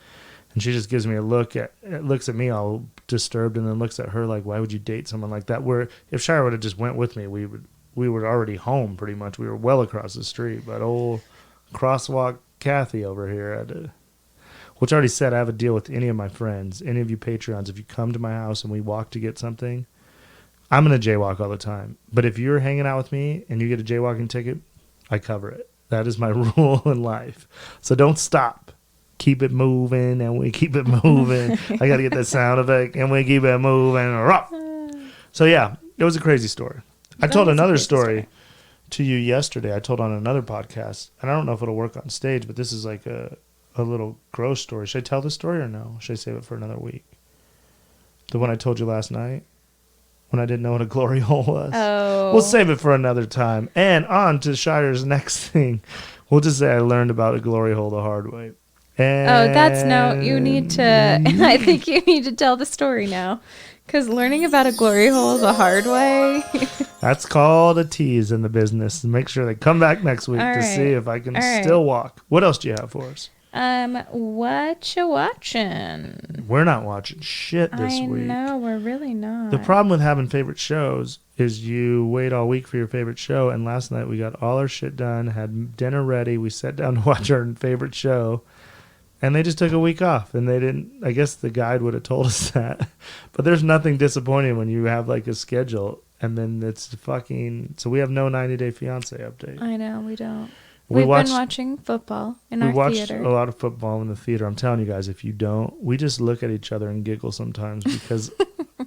and she just gives me a look looks at me all disturbed, and then looks at her like, why would you date someone like that? Where if Shire would have just went with me, we were already home pretty much. We were well across the street, but old crosswalk Kathy over here had to... Which I already said, I have a deal with any of my friends, any of you Patreons. If you come to my house and we walk to get something, I'm going to jaywalk all the time. But if you're hanging out with me and you get a jaywalking ticket, I cover it. That is my rule in life. So don't stop. Keep it moving, and we keep it moving. I got to get that sound effect, and we keep it moving. So yeah, it was a crazy story. I told another story to you yesterday. I told on another podcast, and I don't know if it'll work on stage, but this is like a little gross story. Should I tell the story or no? Should I save it for another week? The one I told you last night when I didn't know what a glory hole was. Oh. We'll save it for another time. And on to Shire's next thing. We'll just say I learned about a glory hole the hard way. And that's no, you need to, I think you need to tell the story now. Because learning about a glory hole the hard way. That's called a tease in the business. Make sure they come back next week to see if I can still walk. What else do you have for us? What you watching? We're not watching shit this week. I know, we're really not. The problem with having favorite shows is you wait all week for your favorite show, and last night we got all our shit done, had dinner ready, we sat down to watch our favorite show, and they just took a week off, and they didn't, I guess the guide would have told us that, but there's nothing disappointing when you have like a schedule, and then it's fucking, so we have no 90 Day Fiancé update. I know, we don't. We've been watching football in our theater. We watched a lot of football in the theater. I'm telling you guys, if you don't, we just look at each other and giggle sometimes because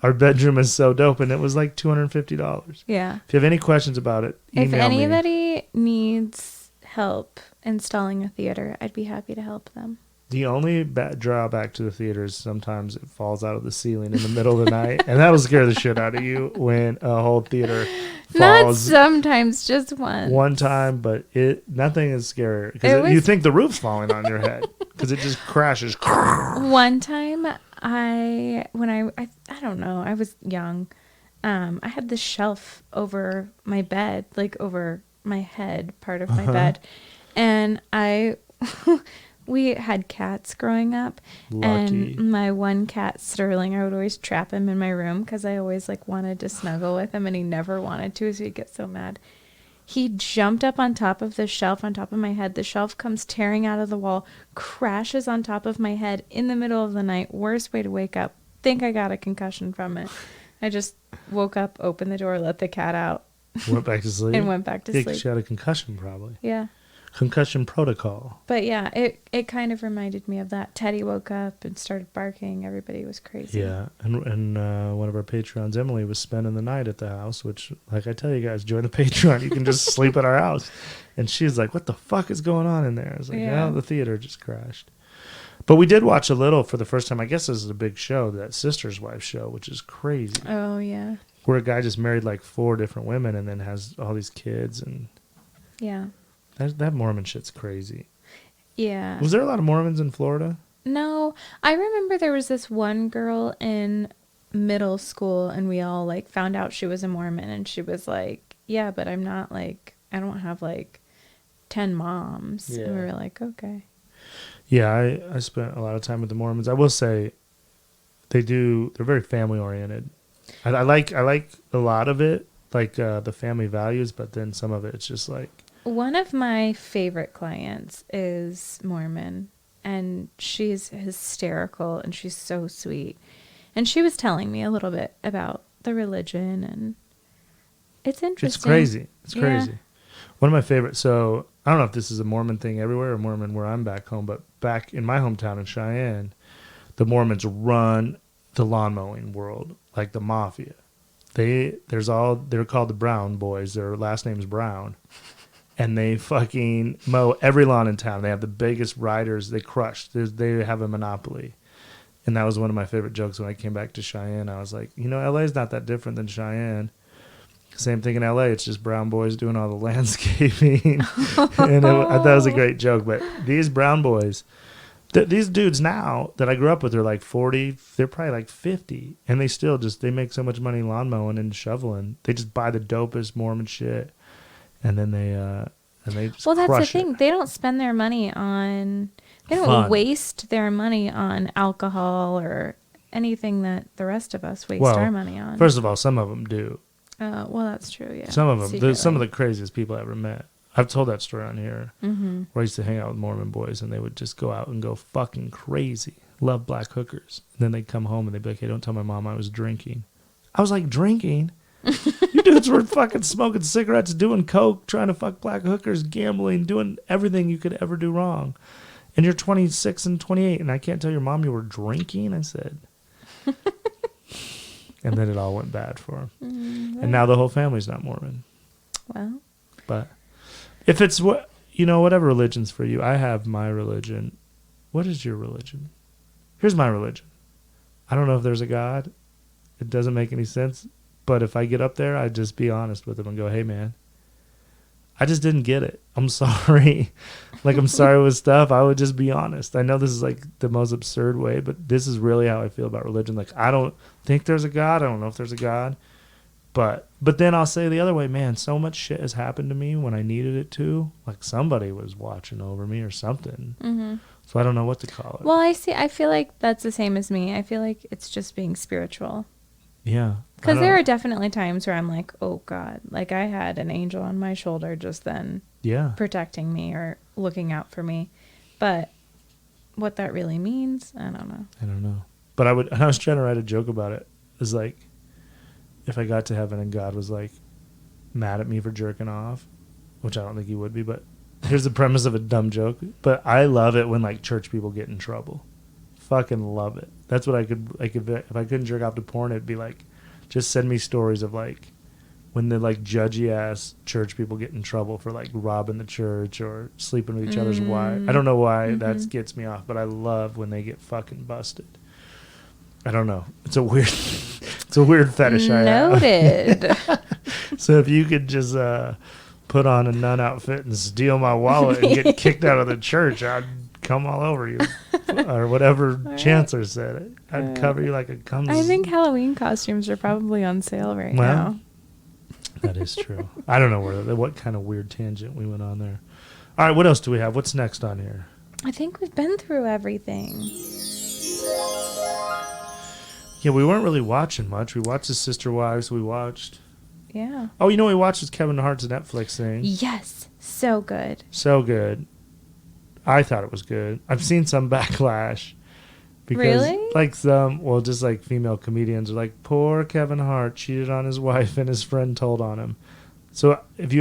our bedroom is so dope, and it was like $250. Yeah. If you have any questions about it, email me. If anybody needs help installing a theater, I'd be happy to help them. The only drawback to the theater is sometimes it falls out of the ceiling in the middle of the night, and that'll scare the shit out of you when a whole theater falls. Not sometimes, just once. One time, but nothing is scarier because you think the roof's falling on your head because it just crashes. One time, I don't know, I was young. I had this shelf over my bed, like over my head, part of my bed, and we had cats growing up. Lucky. And my one cat, Sterling, I would always trap him in my room because I always like wanted to snuggle with him, and he never wanted to, so he'd get so mad. He jumped up on top of the shelf on top of my head. The shelf comes tearing out of the wall, crashes on top of my head in the middle of the night. Worst way to wake up. Think I got a concussion from it. I just woke up, opened the door, let the cat out. Went back to sleep. And went back to sleep. She had a concussion probably. Yeah. Concussion protocol. But yeah, it kind of reminded me of that. Teddy woke up and started barking. Everybody was crazy. Yeah, and one of our Patreons, Emily, was spending the night at the house, which, like I tell you guys, join the Patreon. You can just sleep at our house. And she's like, what the fuck is going on in there? I was like, Yeah. yeah, the theater just crashed. But we did watch a little for the first time. I guess this is a big show, that Sister's Wife show, which is crazy. Oh, yeah. Where a guy just married like 4 different women and then has all these kids. And Yeah. that Mormon shit's crazy. Yeah. Was there a lot of Mormons in Florida? No, I remember there was this one girl in middle school and we all like found out she was a Mormon and she was like, yeah, but I'm not like, I don't have like 10 moms. Yeah. And we were like, okay. Yeah, I spent a lot of time with the Mormons. I will say they're very family oriented. I like a lot of it, like the family values, but then some of it, it's just like, One of my favorite clients is Mormon, and she's hysterical and she's so sweet. And she was telling me a little bit about the religion, and it's interesting. it's crazy. It's Yeah. crazy. One of my favorites. So I don't know if this is a Mormon thing everywhere or Mormon where I'm back home, but back in my hometown in Cheyenne, the Mormons run the lawn mowing world like the mafia. They're called the Brown Boys. Their last name's Brown. And they fucking mow every lawn in town. They have the biggest riders. They crush. They have a monopoly. And that was one of my favorite jokes when I came back to Cheyenne. I was like, LA's not that different than Cheyenne. Same thing in LA. It's just brown boys doing all the landscaping. And I thought it was a great joke. But these brown boys, these dudes now that I grew up with, they're like 40. They're probably like 50. And they still they make so much money lawn mowing and shoveling. They just buy the dopest Mormon shit. And then they just Well, that's the crush thing. it. They don't spend their money on, they don't Fun. waste their money on alcohol or anything that the rest of us waste Well, our money on. First of all, some of them do. Well, that's true. Yeah. Some of them. Secretly. There's some of the craziest people I ever met. I've told that story on here. Mm-hmm. Where I used to hang out with Mormon boys, and they would just go out and go fucking crazy. Love black hookers. And then they'd come home and they'd be like, hey, don't tell my mom I was drinking. I was like, drinking? You dudes were fucking smoking cigarettes, doing coke, trying to fuck black hookers, gambling, doing everything you could ever do wrong. And you're 26 and 28, and I can't tell your mom you were drinking? I said. And then it all went bad for him. And now the whole family's not Mormon. Well, But if it's whatever religion's for you, I have my religion. What is your religion? Here's my religion. I don't know if there's a God. It doesn't make any sense. But if I get up there, I'd just be honest with him and go, hey, man, I just didn't get it. I'm sorry. Like, I'm sorry with stuff. I would just be honest. I know this is like the most absurd way, but this is really how I feel about religion. Like, I don't think there's a God. I don't know if there's a God. But then I'll say the other way, man, so much shit has happened to me when I needed it to. Like, somebody was watching over me or something. mm-hmm. So I don't know what to call it. Well, I feel like that's the same as me. I feel like it's just being spiritual. Yeah. Because there are definitely times where I'm like, oh, God. Like, I had an angel on my shoulder just then protecting me or looking out for me. But what that really means, I don't know. I don't know. But I was trying to write a joke about it. It's like, if I got to heaven and God was like mad at me for jerking off, which I don't think he would be, but here's the premise of a dumb joke. But I love it when like church people get in trouble. Fucking love it. That's what I could, like, if I couldn't jerk off to porn, it'd be like, just send me stories of like when the like judgy ass church people get in trouble for like robbing the church or sleeping with each other's wives. I don't know why that gets me off, but I love when they get fucking busted. I don't know. It's a weird fetish I have. Noted. So if you could just put on a nun outfit and steal my wallet and get kicked out of the church, I'd come all over you. Or whatever Chancellor said. I'd cover you like a cum. I think Halloween costumes are probably on sale right Well, now. That is true. I don't know what kind of weird tangent we went on there. All right, what else do we have? What's next on here? I think we've been through everything. Yeah, we weren't really watching much. We watched The Sister Wives. We watched... Yeah. Oh, we watched was Kevin Hart's Netflix thing. Yes. So good. So good. I thought it was good. I've seen some backlash. Because, Really? Like just like female comedians are like, poor Kevin Hart cheated on his wife and his friend told on him. So if you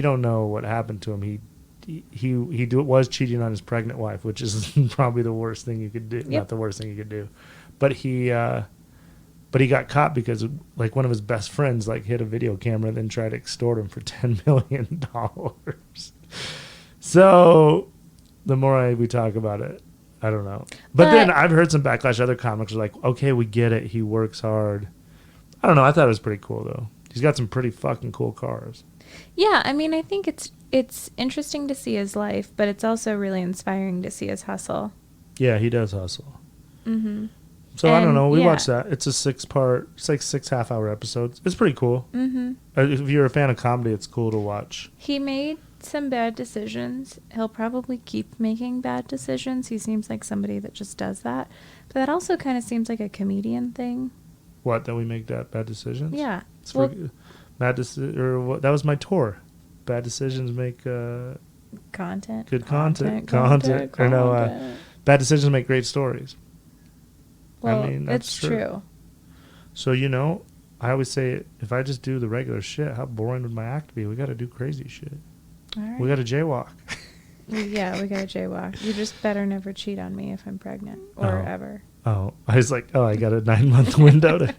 don't know what happened to him, he was cheating on his pregnant wife, which is probably the worst thing you could do. Not the worst thing you could do, but he got caught because like one of his best friends like hid a video camera and then tried to extort him for $10 million. So the more we talk about it, I don't know. But then I've heard some backlash. Other comics are like, okay, we get it. He works hard. I don't know. I thought it was pretty cool though. He's got some pretty fucking cool cars. Yeah, I mean, I think it's interesting to see his life, but it's also really inspiring to see his hustle. Yeah, he does hustle. Mm-hmm. So I don't know. We watched that. It's a 6-part. It's like 6 half-hour episodes. It's pretty cool. Mm-hmm. If you're a fan of comedy, it's cool to watch. He made some bad decisions. He'll probably keep making bad decisions. He seems like somebody that just does that. But that also kind of seems like a comedian thing. What, that we make bad decisions? Yeah. It's that was my tour. Bad decisions make Content. good content. Or no, bad decisions make great stories. Well, I mean, that's it's true. So, I always say, if I just do the regular shit, how boring would my act be? We got to do crazy shit. All right. We got to jaywalk. Yeah, we got to jaywalk. You just better never cheat on me if I'm pregnant or ever. Oh, I was like, I got a 9-month window to.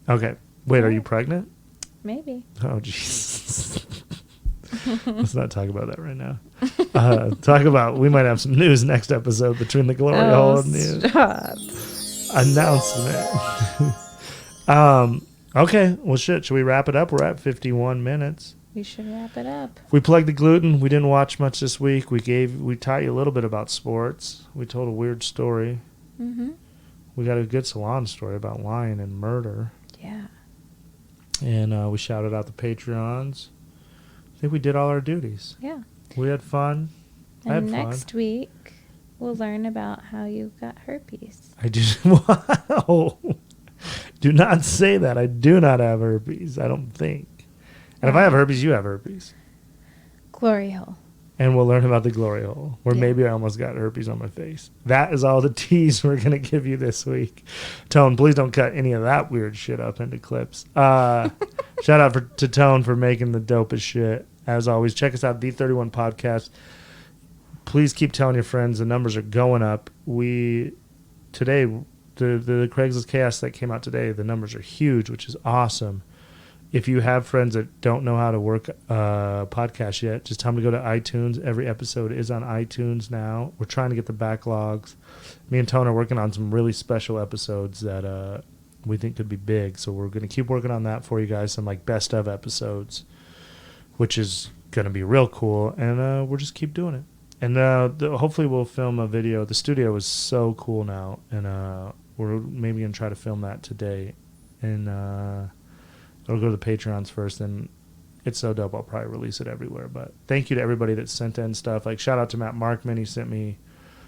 Okay. Wait, are you pregnant? Maybe. Oh, jeez. Let's not talk about that right now. We might have some news next episode between the glory hole and the announcement. Okay. Well, shit. Should we wrap it up? We're at 51 minutes. We should wrap it up. We plugged the gluten. We didn't watch much this week. We taught you a little bit about sports. We told a weird story. Mm-hmm. We got a good salon story about lying and murder. Yeah. And we shouted out the Patreons. I think we did all our duties. Yeah. We had fun. And I had next fun. week, we'll learn about how you got herpes. I do. Wow. Do not say that. I do not have herpes. I don't think. And if I have herpes, you have herpes. Glory hole. And we'll learn about the glory hole, where Yeah. maybe I almost got herpes on my face. That is all the tease we're going to give you this week. Tone, please don't cut any of that weird shit up into clips. Shout out to Tone for making the dopest shit. As always, check us out, The 31 Podcast. Please keep telling your friends. The numbers are going up. Today, the Craigslist Chaos that came out today, the numbers are huge, which is awesome. If you have friends that don't know how to work a podcast yet, just tell them to go to iTunes. Every episode is on iTunes now. We're trying to get the backlogs. Me and Tone are working on some really special episodes that we think could be big. So we're going to keep working on that for you guys, some like best of episodes, which is going to be real cool. And we'll just keep doing it. And hopefully we'll film a video. The studio is so cool now. And we're maybe going to try to film that today. And it'll go to the Patreons first, and it's so dope. I'll probably release it everywhere. But thank you to everybody that sent in stuff. Like, shout out to Matt Markman. He sent me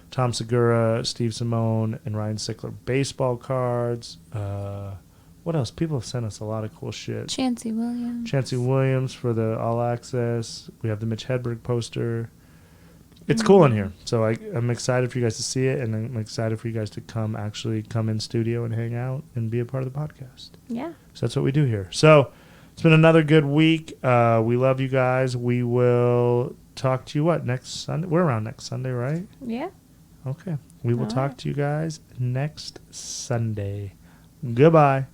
Tom Segura, Steve Simone, and Ryan Sickler baseball cards. What else? People have sent us a lot of cool shit. Chancey Williams for the All Access. We have the Mitch Hedberg poster. It's cool in here. So I'm excited for you guys to see it, and I'm excited for you guys to come in studio and hang out and be a part of the podcast. Yeah. So that's what we do here. So it's been another good week. We love you guys. We will talk to you next Sunday? We're around next Sunday, right? Yeah. Okay. We will All talk right. to you guys next Sunday. Goodbye.